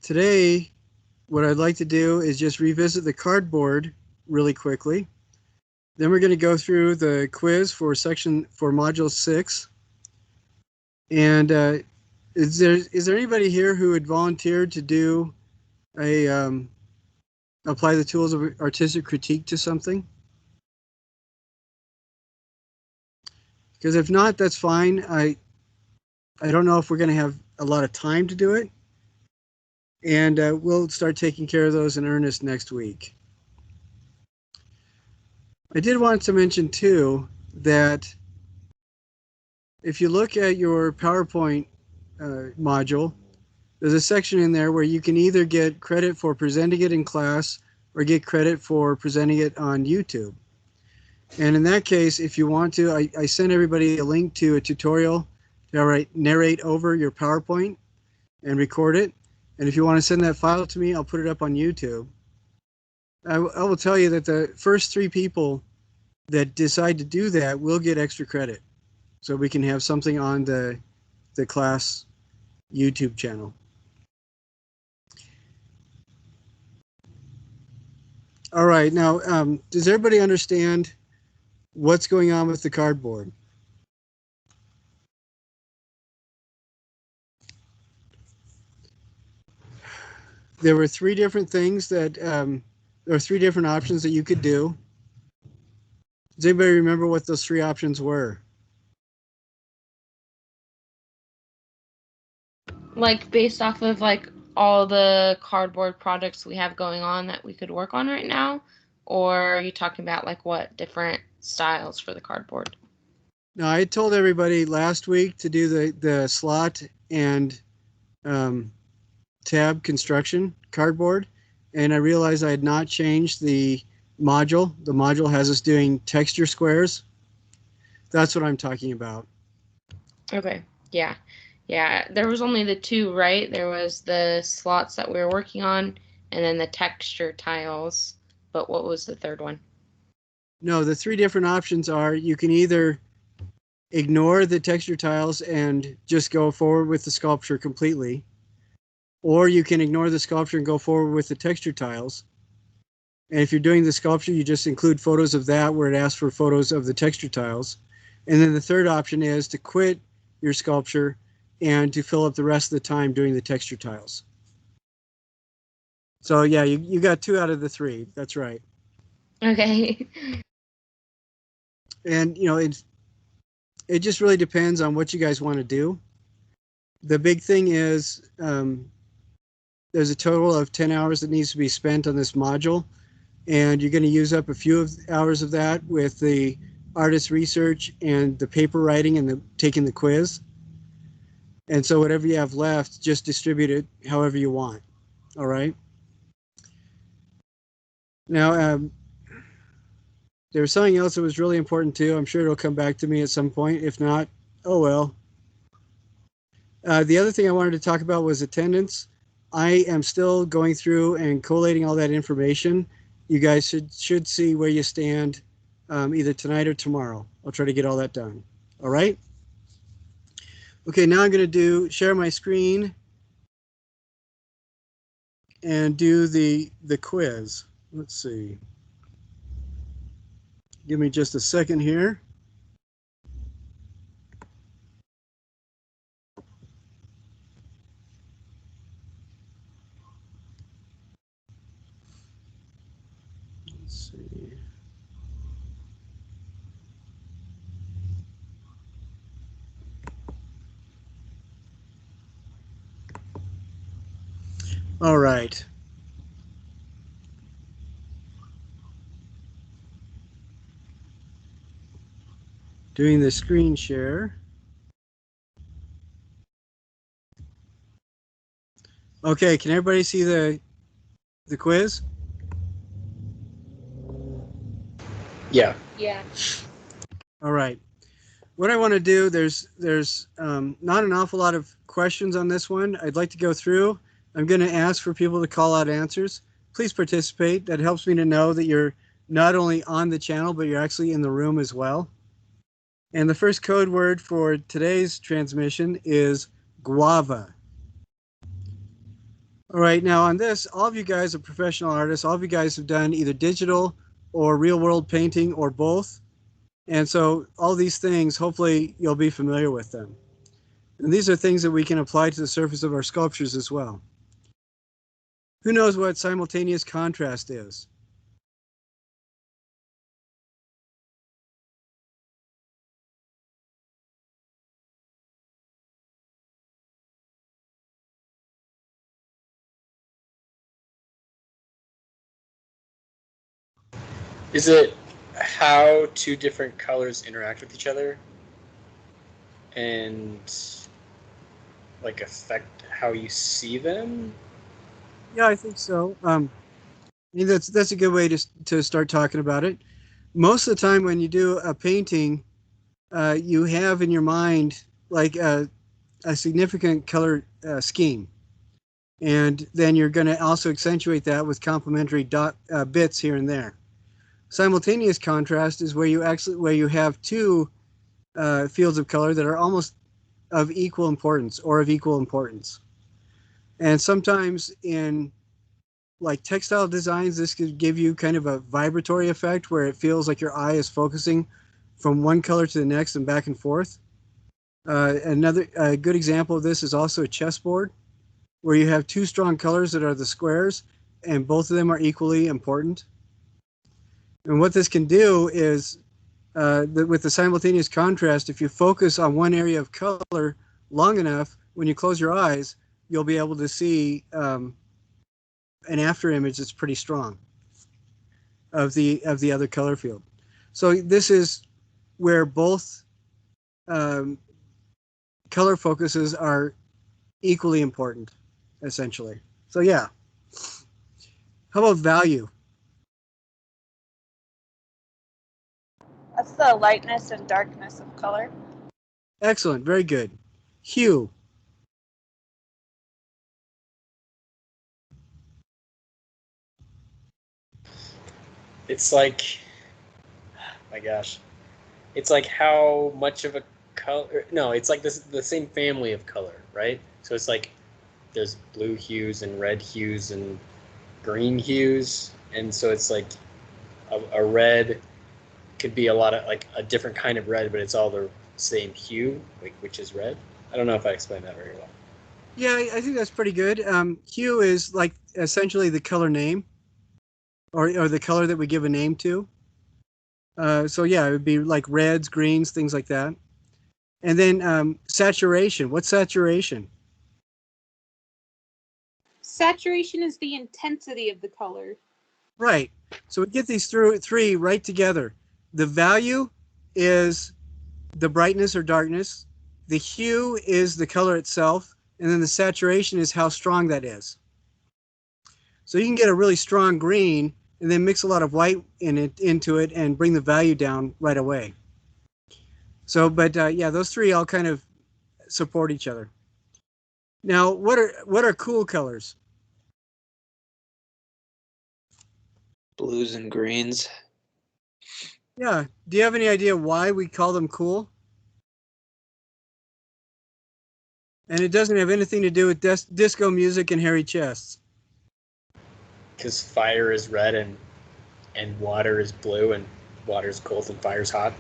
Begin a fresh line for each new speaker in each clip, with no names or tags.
today, what I'd like to do is just revisit the cardboard really quickly. Then we're going to go through the quiz for module 6. And is there anybody here who had volunteered to do a apply the tools of artistic critique to something? Because if not, that's fine. I don't know if we're going to have a lot of time to do it. And we'll start taking care of those in earnest next week. I did want to mention too that if you look at your PowerPoint module, there's a section in there where you can either get credit for presenting it in class or get credit for presenting it on YouTube. And in that case, if you want to, I sent everybody a link to a tutorial to narrate over your PowerPoint and record it. And if you want to send that file to me, I'll put it up on YouTube. I will tell you that the first 3 people that decide to do that will get extra credit. So we can have something on the class YouTube channel. All right, now, does everybody understand what's going on with the cardboard? There were 3 different things that, there were 3 different options that you could do. Does anybody remember what those 3 options were?
Like based off of like all the cardboard projects we have going on that we could work on right now? Or are you talking about like what different styles for the cardboard?
No, I told everybody last week to do the slot and tab construction cardboard, and I realized I had not changed the module. The module has us doing texture squares. That's what I'm talking about.
Okay, yeah. Yeah, there was only the 2, right? There was the slots that we were working on and then the texture tiles. But what was the third one?
No, the 3 different options are you can either ignore the texture tiles and just go forward with the sculpture completely, or you can ignore the sculpture and go forward with the texture tiles. And if you're doing the sculpture, you just include photos of that where it asks for photos of the texture tiles. And then the third option is to quit your sculpture and to fill up the rest of the time doing the texture tiles. So yeah, you got 2 out of the 3. That's right.
Okay.
And you know, it just really depends on what you guys want to do. The big thing is there's a total of 10 hours that needs to be spent on this module, and you're going to use up a few hours of that with the artist research and the paper writing and taking the quiz. And so whatever you have left, just distribute it however you want. All right. Now, there was something else that was really important too. I'm sure it'll come back to me at some point. If not, oh well. The other thing I wanted to talk about was attendance. I am still going through and collating all that information. You guys should see where you stand either tonight or tomorrow. I'll try to get all that done. All right. Okay, now I'm going to share my screen and do the quiz. Let's see. Give me just a second here. Let's see. All right. Doing the screen share. Okay, can everybody see the quiz?
Yeah.
Yeah.
All right. What I want to do, there's not an awful lot of questions on this one. I'd like to go through. I'm going to ask for people to call out answers. Please participate. That helps me to know that you're not only on the channel, but you're actually in the room as well. And the first code word for today's transmission is guava. All right, now on this, all of you guys are professional artists. All of you guys have done either digital or real world painting or both. And so all these things, hopefully you'll be familiar with them. And these are things that we can apply to the surface of our sculptures as well. Who knows what simultaneous contrast is?
Is it how two different colors interact with each other and like affect how you see them?
Yeah, I think so. I mean, that's a good way to start talking about it. Most of the time when you do a painting, you have in your mind like a significant color scheme. And then you're going to also accentuate that with complementary bits here and there. Simultaneous contrast is where you have two fields of color that are almost of equal importance or of equal importance. And sometimes in like textile designs, this could give you kind of a vibratory effect where it feels like your eye is focusing from one color to the next and back and forth. Another good example of this is also a chessboard, where you have two strong colors that are the squares, and both of them are equally important. And what this can do is, with the simultaneous contrast, if you focus on one area of color long enough, when you close your eyes, you'll be able to see an after image that's pretty strong of the other color field. So this is where both color focuses are equally important, essentially. So yeah. How about value?
That's the lightness and darkness of color.
Excellent, very good. Hue.
It's like, my gosh, it's like how much of a color. No, it's like the same family of color, right? So it's like there's blue hues and red hues and green hues, and so it's like a red could be a lot of like a different kind of red, but it's all the same hue, like which is red. I don't know if I explained that very well.
Yeah, I think that's pretty good. Hue is like essentially the color name, or the color that we give a name to. So yeah, it would be like reds, greens, things like that. And then saturation. What's saturation?
Saturation is the intensity of the color.
Right. So we get these three right together. The value is the brightness or darkness. The hue is the color itself. And then the saturation is how strong that is. So you can get a really strong green and then mix a lot of white into it and bring the value down right away. So, but yeah, those three all kind of support each other. Now, what are cool colors?
Blues and greens.
Yeah. Do you have any idea why we call them cool? And it doesn't have anything to do with disco music and hairy chests.
Because fire is red and water is blue, and water is cold and fire's hot.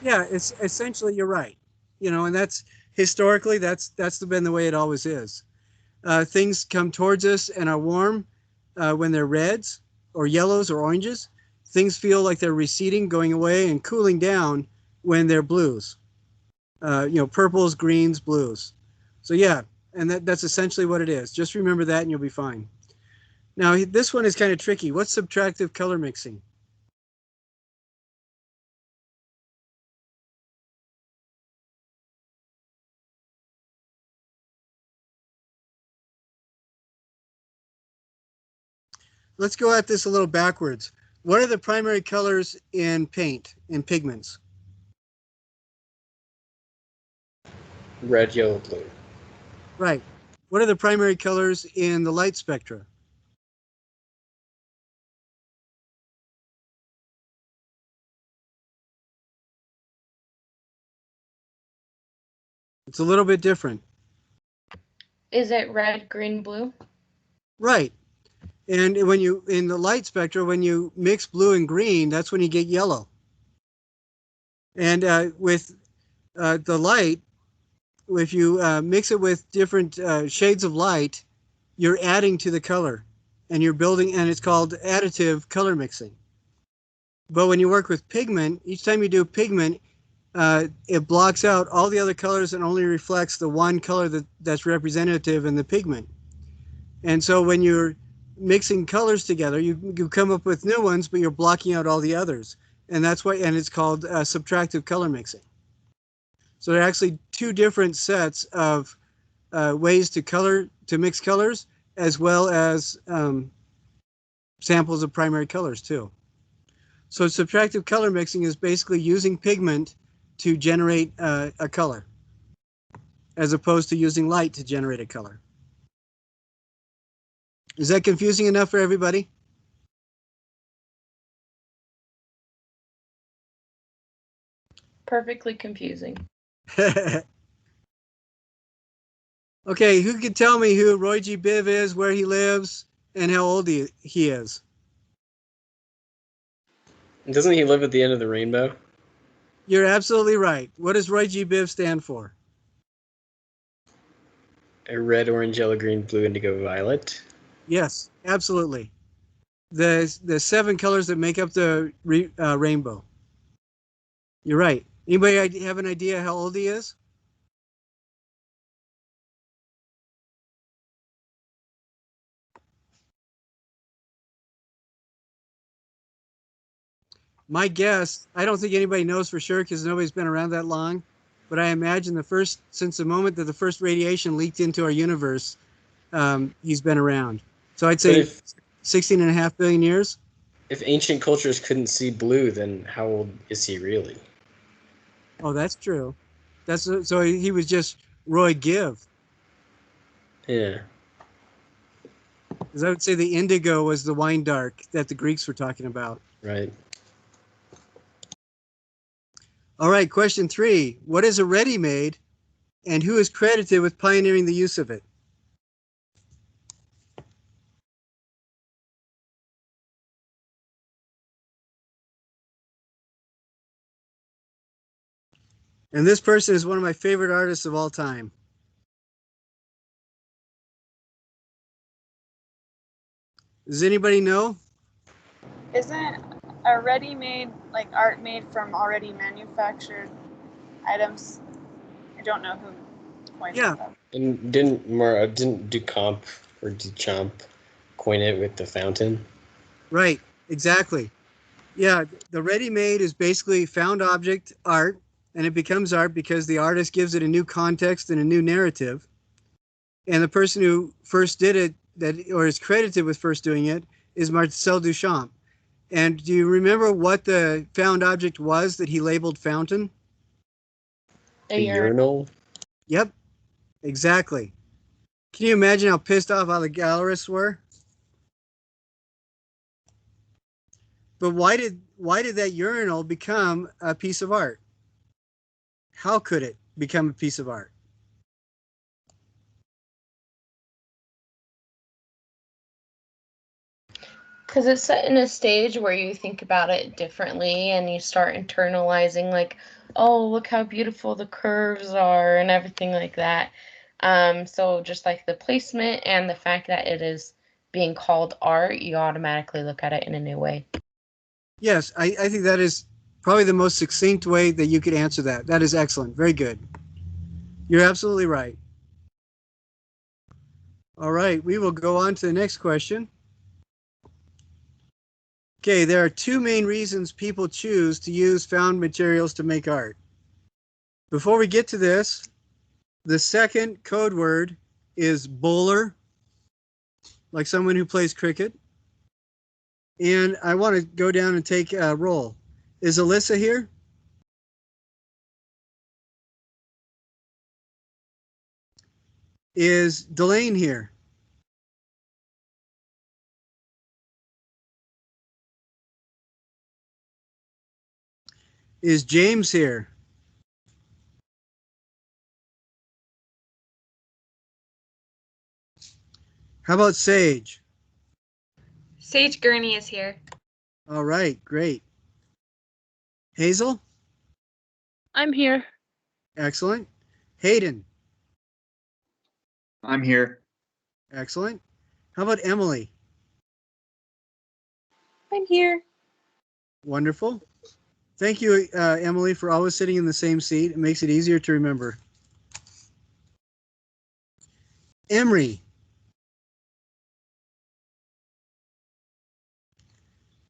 Yeah, it's essentially you're right. You know, and that's historically that's been the way it always is. Things come towards us and are warm when they're reds or yellows or oranges. Things feel like they're receding, going away, and cooling down when they're blues. Purples, greens, blues. So yeah, and that's essentially what it is. Just remember that and you'll be fine. Now, this one is kind of tricky. What's subtractive color mixing? Let's go at this a little backwards. What are the primary colors in paint, in pigments?
Red, yellow, blue.
Right. What are the primary colors in the light spectra? It's a little bit different.
Is it red, green, blue?
Right. And when you, in the light spectrum, when you mix blue and green, that's when you get yellow. And with the light, if you mix it with different shades of light, you're adding to the color and you're building, and it's called additive color mixing. But when you work with pigment, each time you do pigment, it blocks out all the other colors and only reflects the one color that's representative in the pigment. And so when you're mixing colors together, you come up with new ones, but you're blocking out all the others. And that's why, and it's called subtractive color mixing. So there are actually two different sets of ways to mix colors, as well as samples of primary colors too. So subtractive color mixing is basically using pigment to generate a color, as opposed to using light to generate a color. Is that confusing enough for everybody?
Perfectly confusing.
Okay, who can tell me who Roy G. Biv is, where he lives, and how old he is?
Doesn't he live at the end of the rainbow?
You're absolutely right. What does Roy G. Biv stand for?
A red, orange, yellow, green, blue, indigo, violet.
Yes, absolutely. The 7 colors that make up the rainbow. You're right. Anybody have an idea how old he is? My guess, I don't think anybody knows for sure because nobody's been around that long, but I imagine since the moment that the first radiation leaked into our universe, he's been around. So I'd say 16.5 billion years.
If ancient cultures couldn't see blue, then how old is he really?
Oh, that's true. So he was just Roy Give.
Yeah.
Because I would say the indigo was the wine dark that the Greeks were talking about.
Right.
All right, question 3. What is a ready-made, and who is credited with pioneering the use of it? And this person is one of my favorite artists of all time. Does anybody know?
Isn't a ready-made like art made from already manufactured items? I don't know who coined
Yeah.
that.
And didn't Duchamp or Duchamp coin it with the fountain?
Right, exactly. Yeah, the ready-made is basically found object art, and it becomes art because the artist gives it a new context and a new narrative. And the person who first did it, or is credited with first doing it, is Marcel Duchamp. And do you remember what the found object was that he labeled fountain?
A urinal?
Yep, exactly. Can you imagine how pissed off all the gallerists were? But why did that urinal become a piece of art? How could it become a piece of art?
Because it's set in a stage where you think about it differently and you start internalizing, like, oh, look how beautiful the curves are and everything like that. So just like the placement and the fact that it is being called art, you automatically look at it in a new way.
Yes, I think that is probably the most succinct way that you could answer that. That is excellent. Very good. You're absolutely right. All right, we will go on to the next question. Okay, there are 2 main reasons people choose to use found materials to make art. Before we get to this, the second code word is bowler, like someone who plays cricket. And I want to go down and take a roll. Is Alyssa here? Is Delane here? Is James here? How about Sage?
Sage Gurney is here.
All right, great. Hazel?
I'm here.
Excellent. Hayden?
I'm here.
Excellent. How about Emily?
I'm here.
Wonderful. Thank you, Emily, for always sitting in the same seat. It makes it easier to remember. Emery.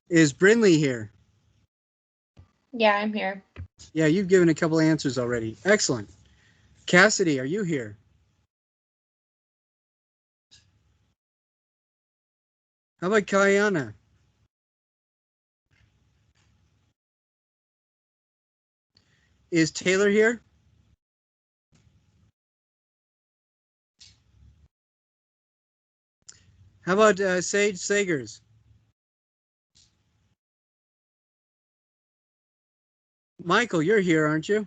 Is Brinley here?
Yeah, I'm here.
Yeah, you've given a couple answers already. Excellent. Cassidy, are you here? How about Kayana? Is Taylor here? How about Sage Sagers? Michael, you're here, aren't you?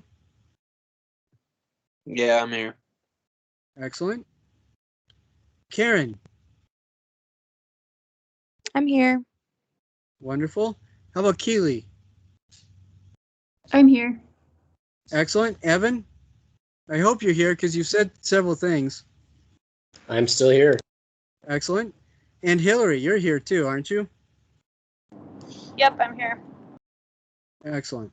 Yeah, I'm here.
Excellent. Karen,
I'm here.
wonderful. How about Keely?
I'm here.
Excellent. Evan, I hope you're here because you said several things.
I'm still here.
Excellent. And Hillary, you're here too, aren't you?
Yep, I'm here.
Excellent.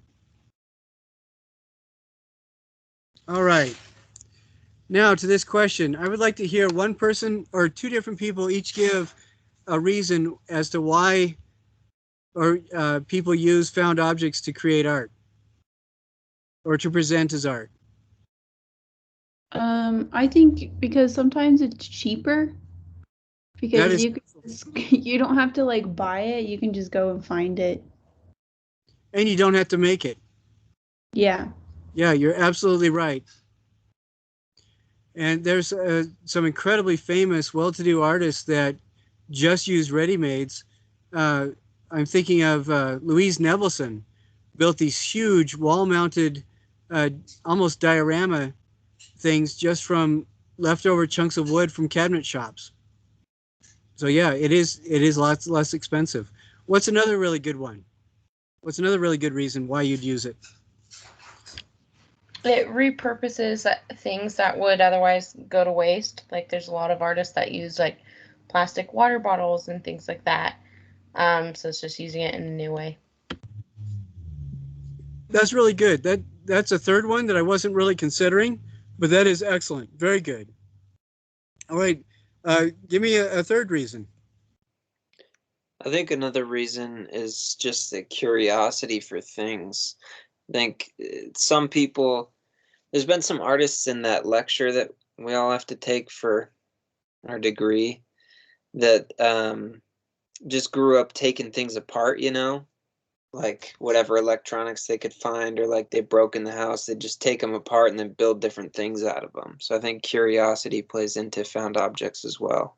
All right. Now to this question, I would like to hear one person or two different people each give a reason as to why or people use found objects to create art or to present as art.
I think because sometimes it's cheaper
That
because
is-
you don't have to like buy it. You can just go and find it.
And you don't have to make it.
Yeah.
Yeah, you're absolutely right. And there's some incredibly famous, well-to-do artists that just use ready-mades. I'm thinking of Louise Nevelson, built these huge wall-mounted, almost diorama things just from leftover chunks of wood from cabinet shops. So yeah, it is lots less expensive. What's another really good one? What's another really good reason why you'd use it?
It repurposes things that would otherwise go to waste. Like there's a lot of artists that use like plastic water bottles and things like that. So it's just using it in a new way.
That's really good. That's a third one that I wasn't really considering, but that is excellent. Very good. All right, give me a third reason.
I think another reason is just the curiosity for things. I think some people, there's been some artists in that lecture that we all have to take for our degree that just grew up taking things apart, you know, like whatever electronics they could find, or like they broke in the house, they just take them apart and then build different things out of them. So I think curiosity plays into found objects as well.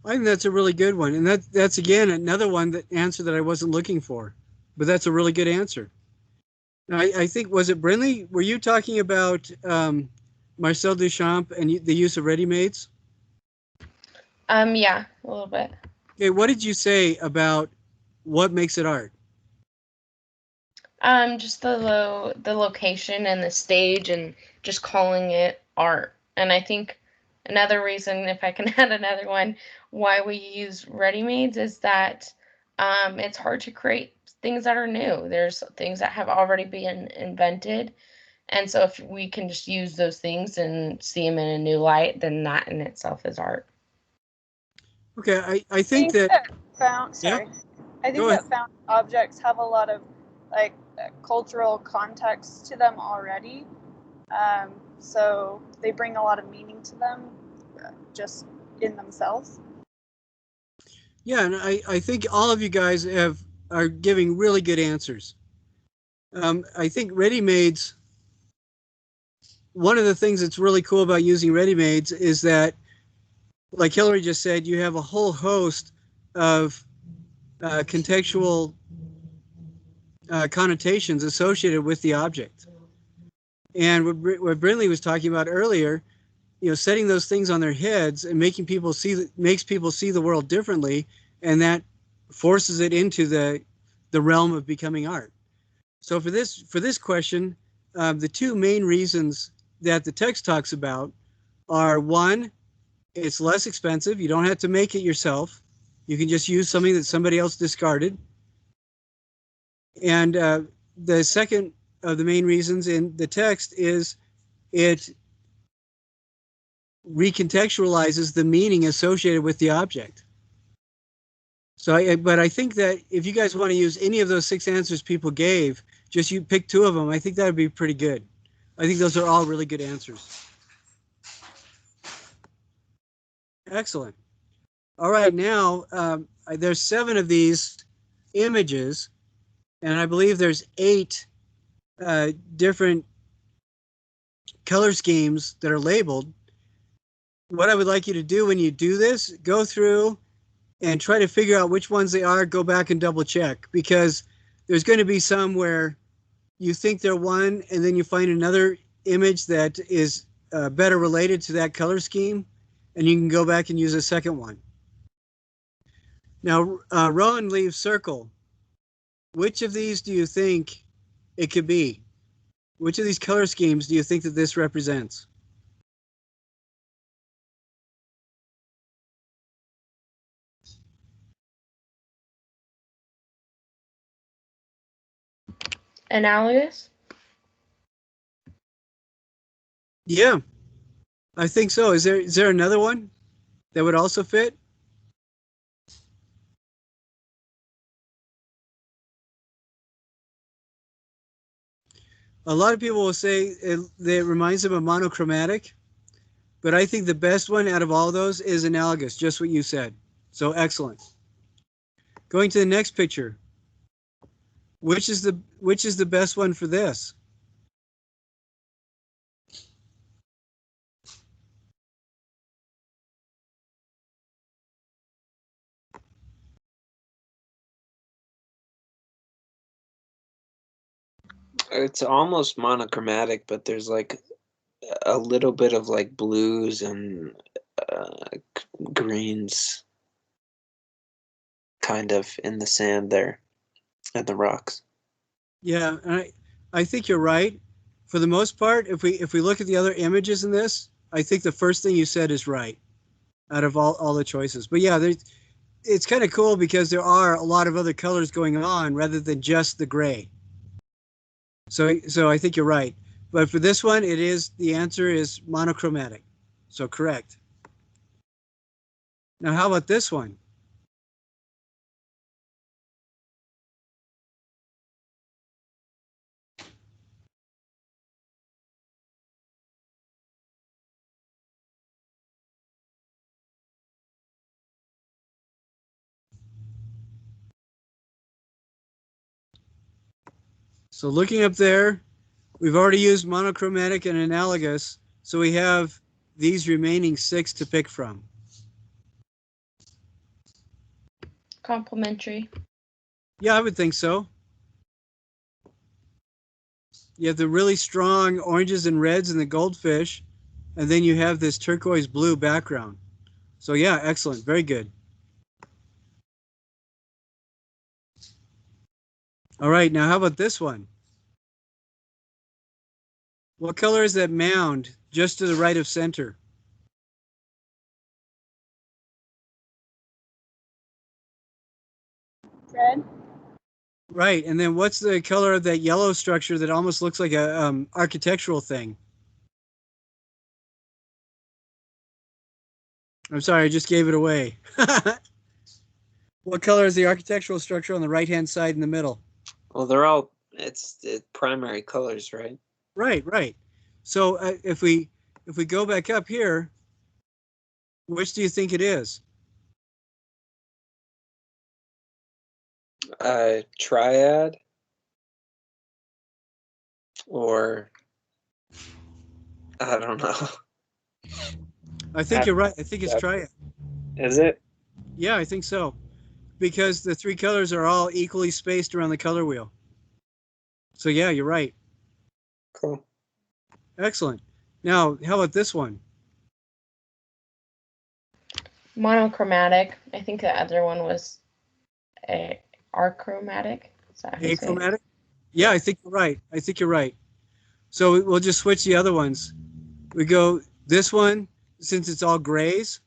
I think that's a really good one, and that's again another one that answer that I wasn't looking for, but that's a really good answer. I think, was it Brinley? Were you talking about Marcel Duchamp and the use of ready-mades?
Yeah, a little bit.
Okay, what did you say about what makes it art?
Just the location and the stage and just calling it art. And I think another reason, if I can add another one, why we use ready-mades is that it's hard to create things that are new. There's things that have already been invented. And so if we can just use those things and see them in a new light, then that in itself is art.
Okay, I think that
found sorry. I think
Go
that
ahead.
found objects have a lot of like cultural context to them already. So they bring a lot of meaning to them just in themselves.
Yeah, and I think all of you guys are giving really good answers. I think ready-mades, one of the things that's really cool about using ready-mades is that, like Hillary just said, you have a whole host of contextual connotations associated with the object. And what Brinley was talking about earlier, setting those things on their heads and makes people see the world differently, and that forces it into the realm of becoming art. So for this question, the two main reasons that the text talks about are, one, it's less expensive. You don't have to make it yourself. You can just use something that somebody else discarded. And the second of the main reasons in the text is it recontextualizes the meaning associated with the object. So, but I think that if you guys want to use any of those 6 answers people gave, just you pick 2 of them. I think that would be pretty good. I think those are all really good answers. Excellent. All right, now there's 7 of these images, and I believe there's 8 different color schemes that are labeled. What I would like you to do when you do this, go through and try to figure out which ones they are, go back and double check, because there's going to be some where you think they're one and then you find another image that is better related to that color scheme, and you can go back and use a second one. Now, Rowan leaves circle. Which of these do you think it could be? Which of these color schemes do you think that this represents?
Analogous?
Yeah, I think so. Is there another one that would also fit? A lot of people will say it reminds them of monochromatic, but I think the best one out of all those is analogous, just what you said. So excellent. Going to the next picture. Which is the best one for this?
It's almost monochromatic, but there's like a little bit of like blues and greens kind of in the sand there and the rocks.
Yeah, and I think you're right. For the most part, if we look at the other images in this, I think the first thing you said is right out of all the choices. But yeah, it's kind of cool because there are a lot of other colors going on rather than just the gray. So I think you're right. But for this one, the answer is monochromatic. So correct. Now, how about this one? So looking up there, we've already used monochromatic and analogous, so we have these remaining 6 to pick from.
Complementary.
Yeah, I would think so. You have the really strong oranges and reds in the goldfish, and then you have this turquoise blue background. So yeah, excellent. Very good. All right, now how about this one? What color is that mound just to the right of center?
Red.
Right, and then what's the color of that yellow structure that almost looks like a architectural thing? I'm sorry, I just gave it away. What color is the architectural structure on the right-hand side in the middle?
Well, they're all it's primary colors, right?
Right. So if we go back up here, which do you think it is?
Triad, or I don't know.
I think you're right. I think it's triad.
Is it?
Yeah, I think so. Because the 3 colors are all equally spaced around the color wheel. So yeah, you're right.
Cool.
Excellent. Now, how about this one?
Monochromatic. I think the other one was achromatic. Is that how you say it?
Achromatic? Yeah, I think you're right. I think you're right. So we'll just switch the other ones. We go this one, since it's all grays.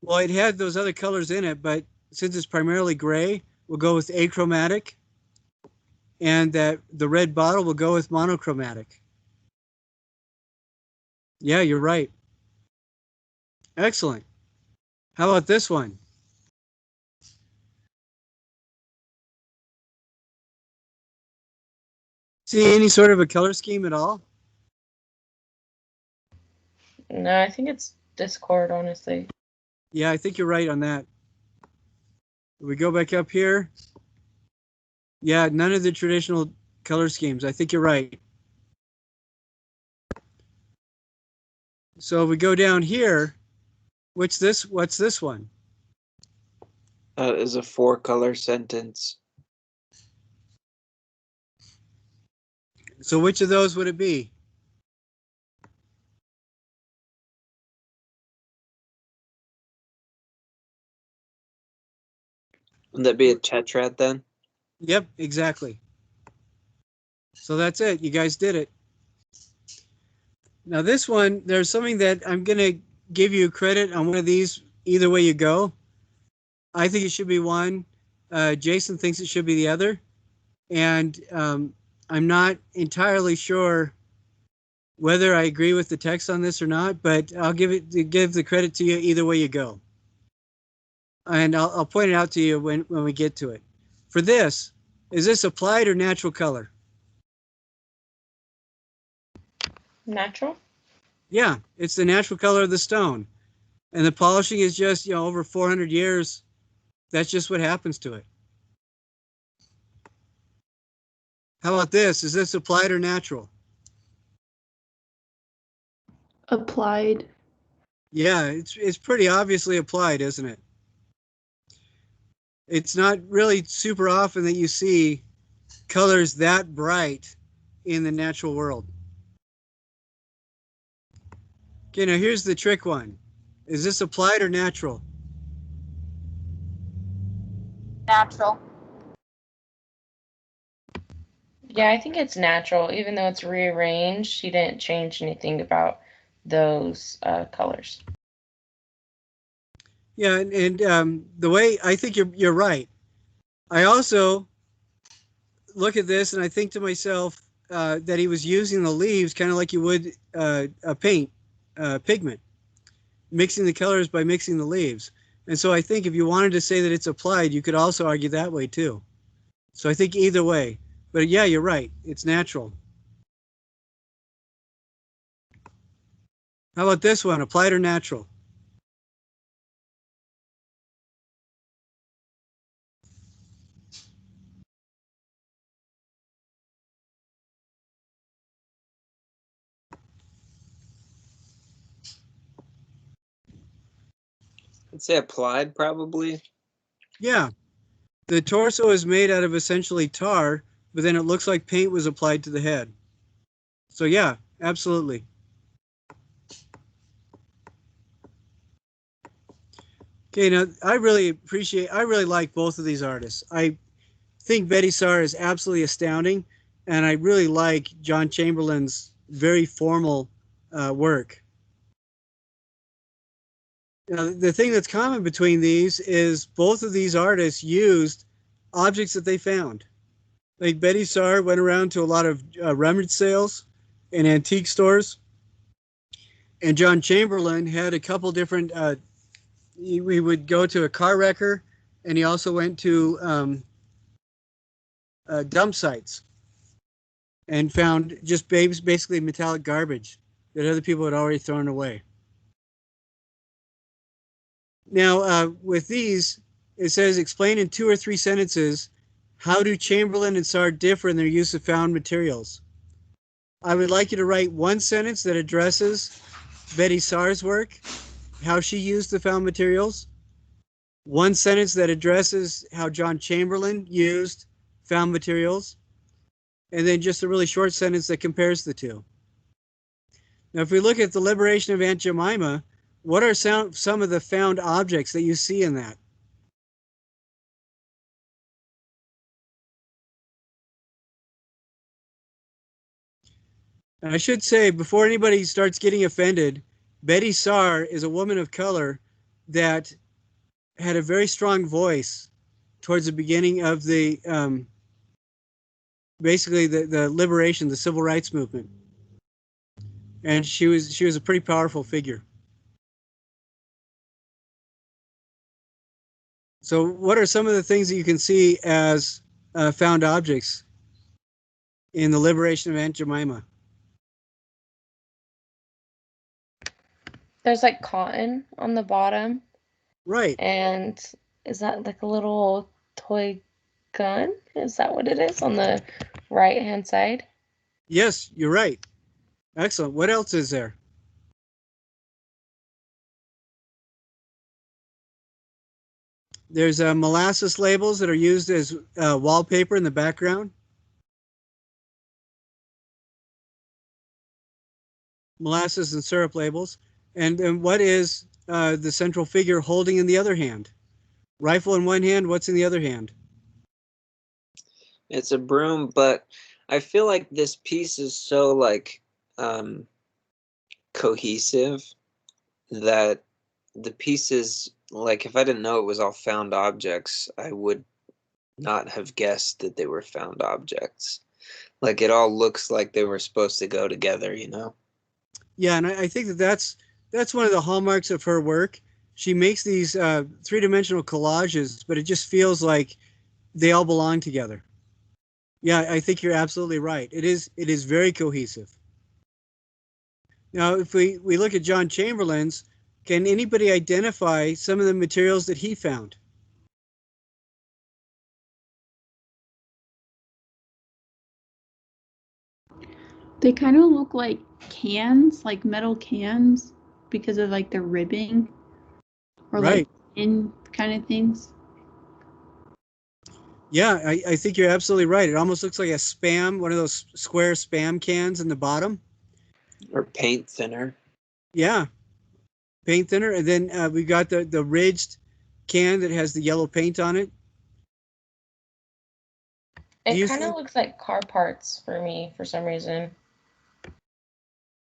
Well, it had those other colors in it, but since it's primarily gray, we'll go with achromatic. And that the red bottle will go with monochromatic. Yeah, you're right. Excellent. How about this one? See any sort of a color scheme at all?
No, I think it's Discord, honestly.
Yeah, I think you're right on that. We go back up here. Yeah, none of the traditional color schemes. I think you're right. So we go down here. What's this one?
That is a 4-color sentence.
So which of those would it be?
Would that be a tetrad then?
Yep, exactly. So that's it. You guys did it. Now this one, there's something that I'm going to give you credit on one of these either way you go. I think it should be one. Jason thinks it should be the other. And I'm not entirely sure whether I agree with the text on this or not, but I'll give the credit to you either way you go. And I'll point it out to you when we get to it. For this, is this applied or natural color?
Natural?
Yeah, it's the natural color of the stone. And the polishing is just, over 400 years. That's just what happens to it. How about this? Is this applied or natural?
Applied.
Yeah, it's pretty obviously applied, isn't it? It's not really super often that you see colors that bright in the natural world. Okay, now here's the trick one. Is this applied or natural?
Natural.
Yeah, I think it's natural. Even though it's rearranged, she didn't change anything about those colors.
Yeah, and the way I think you're right. I also look at this and I think to myself that he was using the leaves kind of like you would a pigment, mixing the colors by mixing the leaves. And so I think if you wanted to say that it's applied, you could also argue that way too. So I think either way. But yeah, you're right. It's natural. How about this one? Applied or natural?
I'd say applied, probably.
Yeah. The torso is made out of essentially tar, but then it looks like paint was applied to the head. So yeah, absolutely. Okay, now I really like both of these artists. I think Betty Saar is absolutely astounding, and I really like John Chamberlain's very formal work. Now, the thing that's common between these is both of these artists used objects that they found. Like Betty Saar went around to a lot of rummage sales and antique stores, and John Chamberlain had a couple different. We would go to a car wrecker, and he also went to dump sites and found just basically metallic garbage that other people had already thrown away. Now, with these, it says, explain in 2 or 3 sentences, how do Chamberlain and Saar differ in their use of found materials? I would like you to write 1 sentence that addresses Betty Saar's work, how she used the found materials. 1 sentence that addresses how John Chamberlain used found materials. And then just a really short sentence that compares the two. Now, if we look at the liberation of Aunt Jemima, what are some of the found objects that you see in that? And I should say, before anybody starts getting offended, Betty Saar is a woman of color that had a very strong voice towards the beginning of the basically the liberation, the civil rights movement, and she was a pretty powerful figure. So, what are some of the things that you can see as found objects in the liberation of Aunt Jemima?
There's like cotton on the bottom.
Right.
And is that like a little toy gun? Is that what it is on the right hand side?
Yes, you're right. Excellent. What else is there? There's molasses labels that are used as wallpaper in the background. Molasses and syrup labels. And what is the central figure holding in the other hand? Rifle in one hand, what's in the other hand?
It's a broom, but I feel like this piece is so like cohesive that the pieces, like if I didn't know it was all found objects, I would not have guessed that they were found objects. Like it all looks like they were supposed to go together, you know?
Yeah, and I think that's one of the hallmarks of her work. She makes these three-dimensional collages, but it just feels like they all belong together. Yeah, I think you're absolutely right. It is very cohesive. Now, if we look at John Chamberlain's, can anybody identify some of the materials that he found?
They kind of look like cans, like metal cans, because of like the ribbing or
Right.
like in kind of things.
Yeah, I think you're absolutely right. It almost looks like a Spam, one of those square Spam cans in the bottom.
Or paint thinner.
Yeah, paint thinner. And then we got the ridged can that has the yellow paint on it.
It kind of looks like car parts for me for some reason.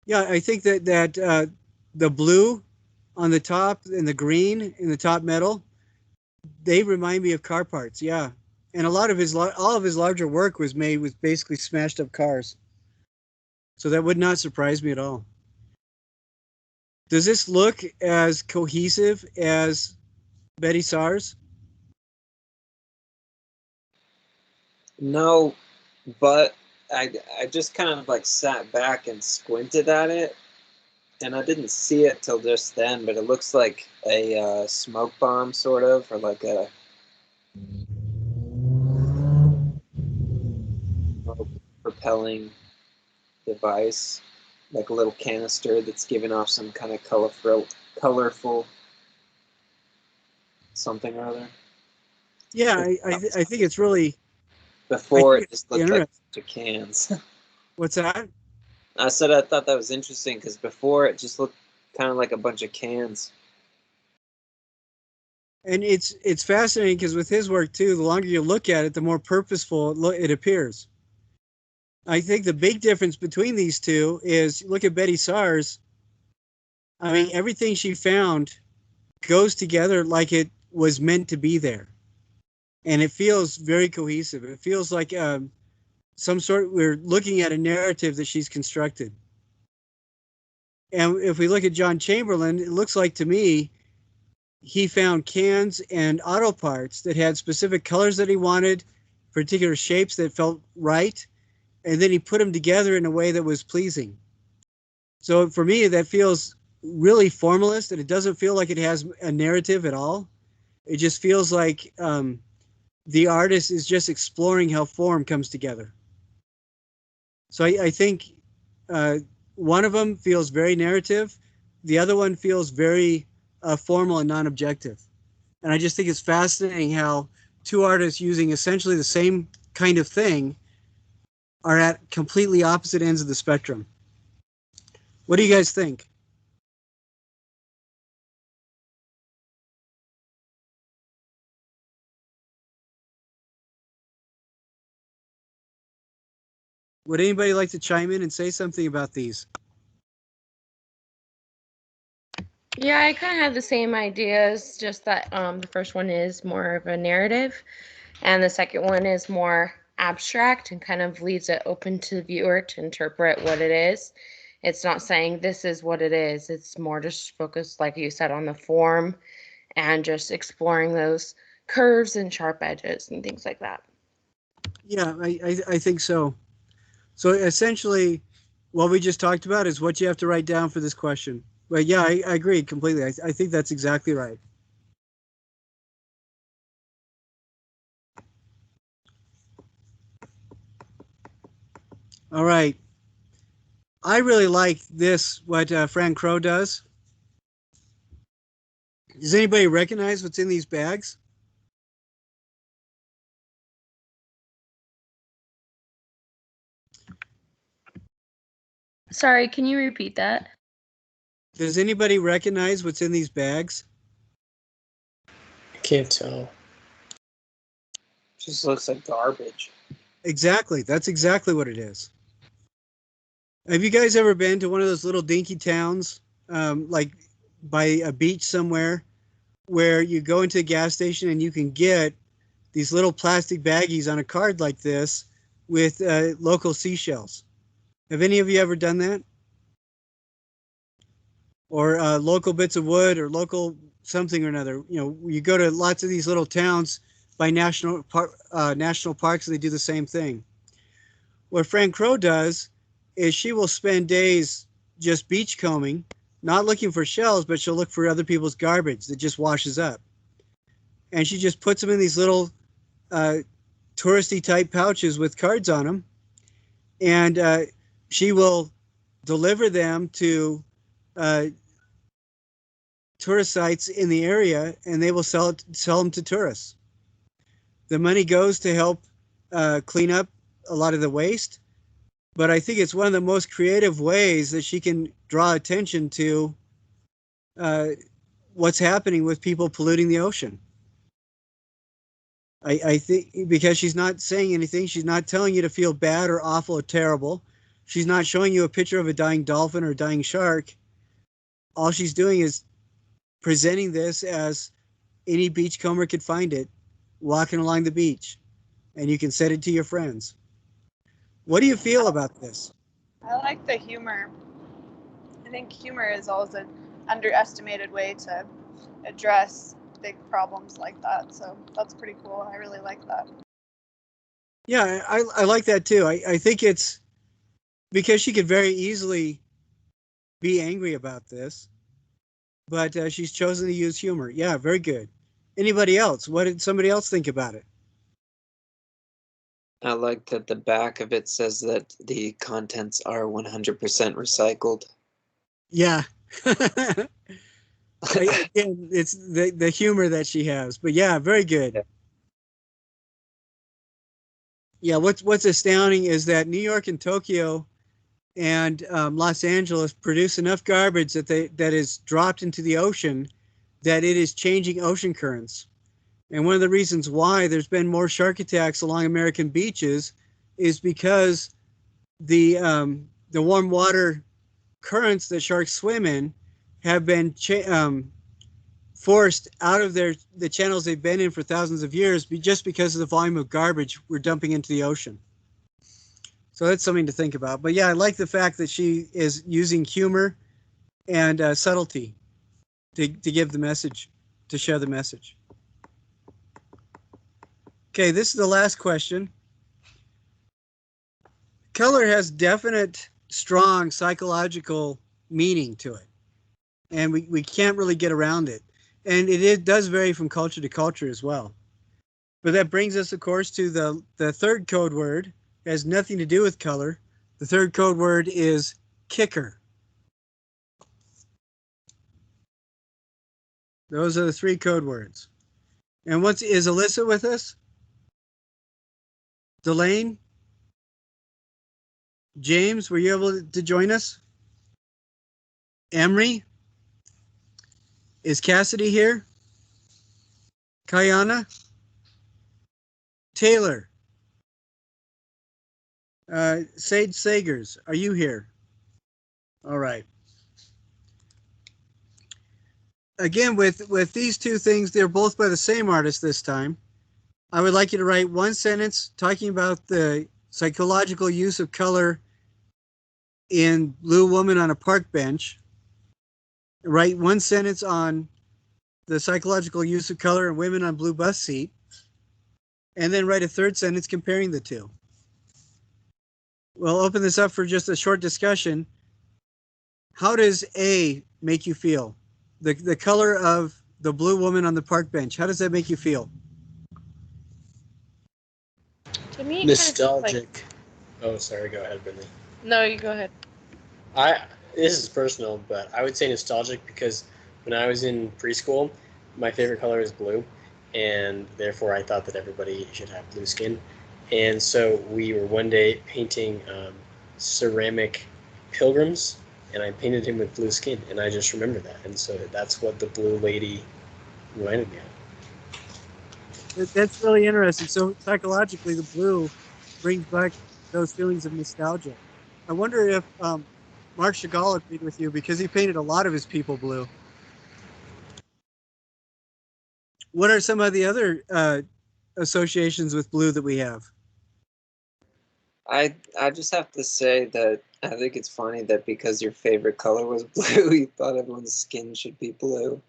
Yeah, I think that the blue on the top and the green in the top metal, they remind me of car parts. Yeah, and all of his larger work was made with basically smashed up cars. So that would not surprise me at all. Does this look as cohesive as Betty Saar's?
No, but I just kind of like sat back and squinted at it, and I didn't see it till just then, but it looks like a smoke bomb sort of, or like a propelling device, like a little canister that's giving off some kind of colorful something or other.
Yeah, I think it's really.
Before it just looked like the cans.
What's that?
I said I thought that was interesting because before it just looked kind of like a bunch of cans.
And it's fascinating because with his work too, the longer you look at it, the more purposeful it appears. I think the big difference between these two is look at Betty Saar's. I mean, everything she found goes together like it was meant to be there. And it feels very cohesive. It feels like we're looking at a narrative that she's constructed. And if we look at John Chamberlain, it looks like to me, he found cans and auto parts that had specific colors that he wanted, particular shapes that felt right, and then he put them together in a way that was pleasing. So for me, that feels really formalist, and it doesn't feel like it has a narrative at all. It just feels like the artist is just exploring how form comes together. So I think one of them feels very narrative. The other one feels very formal and non-objective. And I just think it's fascinating how two artists using essentially the same kind of thing are at completely opposite ends of the spectrum. What do you guys think? Would anybody like to chime in and say something about these?
Yeah, I kind of have the same ideas, just that the first one is more of a narrative, and the second one is more abstract and kind of leaves it open to the viewer to interpret what it is. It's not saying this is what it is. It's more just focused, like you said, on the form and just exploring those curves and sharp edges and things like that.
Yeah, I think so. So essentially, what we just talked about is what you have to write down for this question. But yeah, I agree completely. I think that's exactly right. All right. I really like this, what Fran Crow does. Does anybody recognize what's in these bags?
Sorry, can you repeat that?
Does anybody recognize what's in these bags?
I can't tell.
Just looks like garbage.
Exactly. That's exactly what it is. Have you guys ever been to one of those little dinky towns, like by a beach somewhere, where you go into a gas station and you can get these little plastic baggies on a card like this with local seashells? Have any of you ever done that? Or local bits of wood or local something or another? You know, you go to lots of these little towns by national parks, and they do the same thing. What Fran Crow does is she will spend days just beachcombing, not looking for shells, but she'll look for other people's garbage that just washes up. And she just puts them in these little touristy type pouches with cards on them. And she will deliver them to tourist sites in the area, and they will sell them to tourists. The money goes to help clean up a lot of the waste, but I think it's one of the most creative ways that she can draw attention to what's happening with people polluting the ocean. I think because she's not saying anything, she's not telling you to feel bad or awful or terrible. She's not showing you a picture of a dying dolphin or a dying shark. All she's doing is presenting this as any beachcomber could find it walking along the beach, and you can send it to your friends. What do you feel about this?
I like the humor. I think humor is always an underestimated way to address big problems like that. So that's pretty cool. I really like that.
Yeah, I like that too. I think it's because she could very easily be angry about this, but she's chosen to use humor. Yeah, very good. Anybody else? What did somebody else think about it?
I like that the back of it says that the contents are 100% recycled.
Yeah. Again, it's the humor that she has. But yeah, very good. Yeah, what's astounding is that New York and Tokyo and Los Angeles produce enough garbage that is dropped into the ocean that it is changing ocean currents. And one of the reasons why there's been more shark attacks along American beaches is because the warm water currents that sharks swim in have been forced out of the channels they've been in for thousands of years just because of the volume of garbage we're dumping into the ocean. So that's something to think about. But yeah, I like the fact that she is using humor and subtlety to give the message, to share the message. Okay, this is the last question. Color has definite, strong psychological meaning to it, and we can't really get around it. And it does vary from culture to culture as well. But that brings us, of course, to the third code word. It has nothing to do with color. The third code word is kicker. Those are the three code words. And is Alyssa with us? Delane? James, were you able to join us? Emery? Is Cassidy here? Kayana? Taylor? Sage Sagers, are you here? All right. Again, with these two things, they're both by the same artist this time. I would like you to write one sentence talking about the psychological use of color in Blue Woman on a Park Bench. Write one sentence on the psychological use of color in Women on Blue Bus Seat. And then write a third sentence comparing the two. We'll open this up for just a short discussion. How does A make you feel? The color of the Blue Woman on the park bench, how does that make you feel?
To me, it
Nostalgic. Oh, sorry. Go ahead, Brinley.
No, you go ahead.
This is personal, but I would say nostalgic because when I was in preschool, my favorite color is blue, and therefore I thought that everybody should have blue skin. And so we were one day painting ceramic pilgrims, and I painted him with blue skin, and I just remember that. And so that's what the blue lady reminded me of.
That's really interesting. So psychologically, the blue brings back those feelings of nostalgia. I wonder if Marc Chagall agreed with you because he painted a lot of his people blue. What are some of the other associations with blue that we have?
I just have to say that I think it's funny that because your favorite color was blue, you thought everyone's skin should be blue.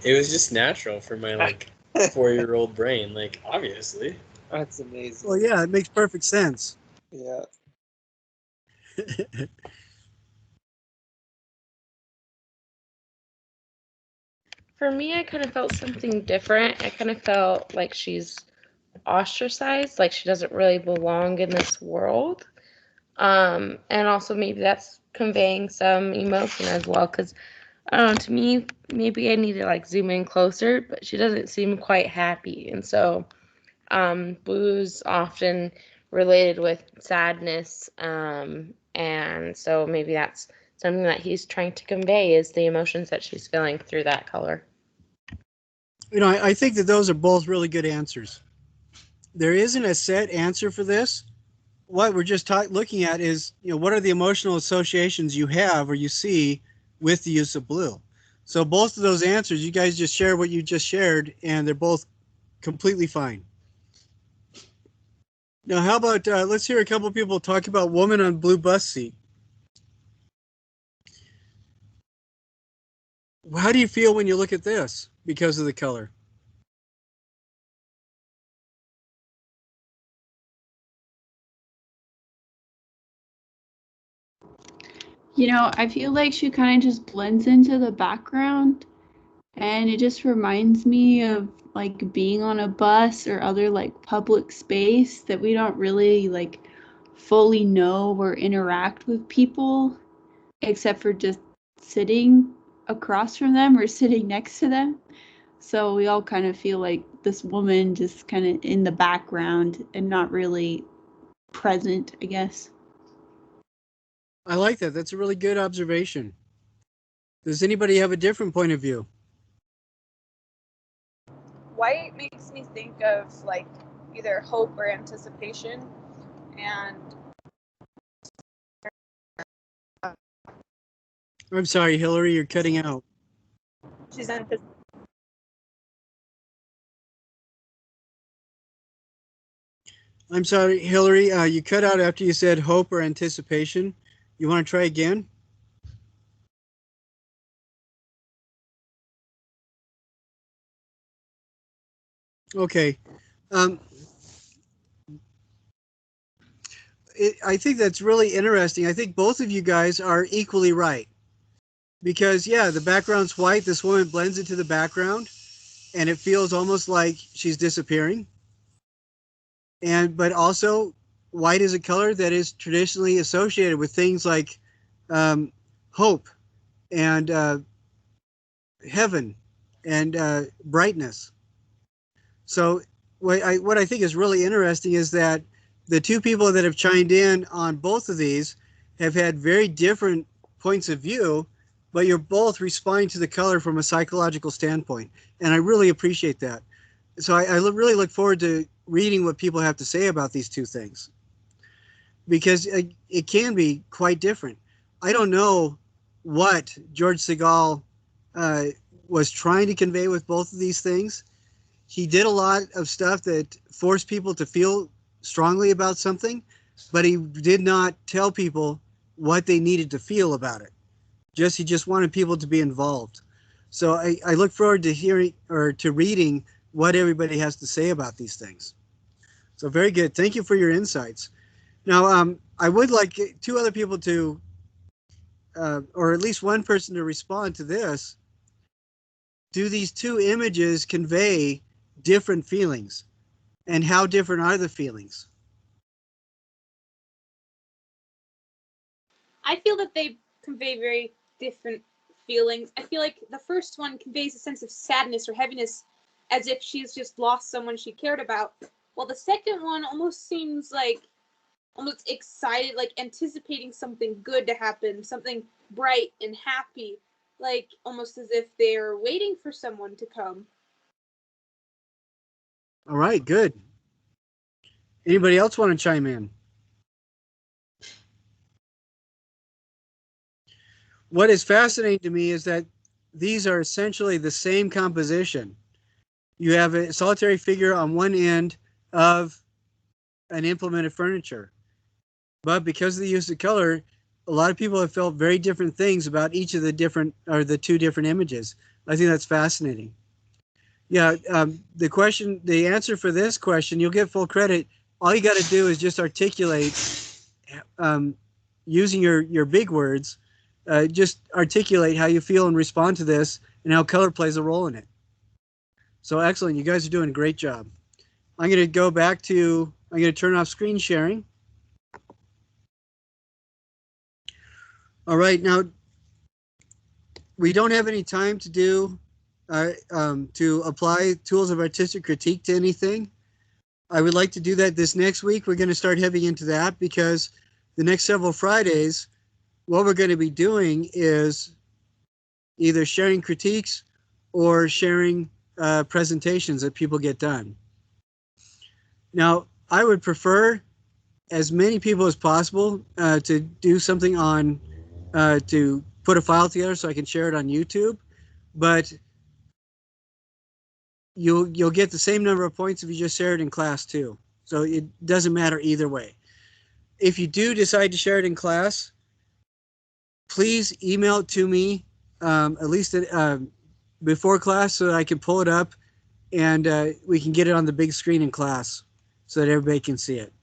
It was just natural for my 4-year-old brain, obviously.
That's amazing.
Well, yeah, it makes perfect sense.
Yeah.
For me, I kind of felt something different. I kind of felt like she's ostracized, like she doesn't really belong in this world. And also maybe that's conveying some emotion as well, because I don't know, to me, maybe I need to zoom in closer, but she doesn't seem quite happy. And so blue's often related with sadness. And so maybe that's something that he's trying to convey is the emotions that she's feeling through that color.
I think that those are both really good answers. There isn't a set answer for this. What we're just looking at is, what are the emotional associations you have or you see with the use of blue? So both of those answers, you guys just share what you just shared, and they're both completely fine. Now, how about, let's hear a couple of people talk about Woman on Blue Bus Seat. How do you feel when you look at this because of the color?
I feel like she kind of just blends into the background, and it just reminds me of being on a bus or other public space that we don't really fully know or interact with people except for just sitting across from them or sitting next to them. So we all kind of feel like this woman just kind of in the background and not really present, I guess.
I like that. That's a really good observation. Does anybody have a different point of view?
White makes me think of either hope or anticipation, and
I'm sorry, Hillary, you're cutting out.
she's
I'm sorry, Hillary, you cut out after you said hope or anticipation. You want to try again? Okay. I think that's really interesting. I think both of you guys are equally right. Because, yeah, the background's white. This woman blends into the background, and it feels almost like she's disappearing. But also, white is a color that is traditionally associated with things like hope and heaven and brightness. So what I think is really interesting is that the two people that have chimed in on both of these have had very different points of view, but you're both responding to the color from a psychological standpoint. And I really appreciate that. So I really look forward to reading what people have to say about these two things. because it can be quite different. I don't know what George Segal was trying to convey with both of these things. He did a lot of stuff that forced people to feel strongly about something, but he did not tell people what they needed to feel about it. He just wanted people to be involved. So I look forward to hearing or to reading what everybody has to say about these things. So very good. Thank you for your insights. Now, I would like two other people to, or at least one person to respond to this. Do these two images convey different feelings? And how different are the feelings?
I feel that they convey very different feelings. I feel like the first one conveys a sense of sadness or heaviness as if she's just lost someone she cared about, while the second one almost seems like almost excited, like anticipating something good to happen, something bright and happy, like almost as if they're waiting for someone to come.
All right, good. Anybody else want to chime in? What is fascinating to me is that these are essentially the same composition. You have a solitary figure on one end of an implement of furniture. But because of the use of color, a lot of people have felt very different things about each of the different, or the two different images. I think that's fascinating. Yeah, the answer for this question, you'll get full credit. All you got to do is just articulate, using your big words, just articulate how you feel and respond to this and how color plays a role in it. So excellent. You guys are doing a great job. I'm going to turn off screen sharing. All right, now we don't have any time to do to apply tools of artistic critique to anything. I would like to do that this next week. We're going to start heavy into that because the next several Fridays, what we're going to be doing is either sharing critiques or sharing presentations that people get done. Now, I would prefer as many people as possible to do something on to put a file together so I can share it on YouTube, but you'll get the same number of points if you just share it in class too. So it doesn't matter either way. If you do decide to share it in class, please email it to me at least before class so that I can pull it up and we can get it on the big screen in class so that everybody can see it.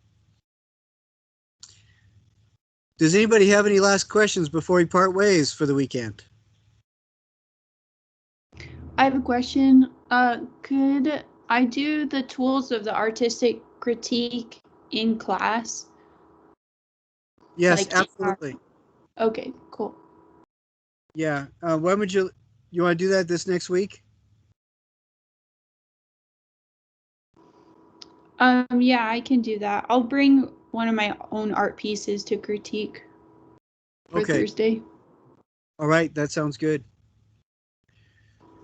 Does anybody have any last questions before we part ways for the weekend?
I have a question. Could I do the tools of the artistic critique in class?
Yes,
Like,
absolutely.
Okay, cool.
Yeah. When would you want to do that this next week?
Yeah, I can do that. I'll bring one of my own art pieces to critique for Thursday.
All right, that sounds good.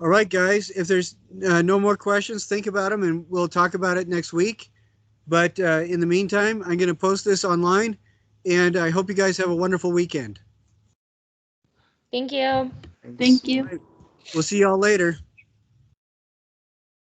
All right, guys, if there's no more questions, think about them and we'll talk about it next week. But in the meantime, I'm going to post this online and I hope you guys have a wonderful weekend.
Thank you.
Thank you.
We'll see y'all later.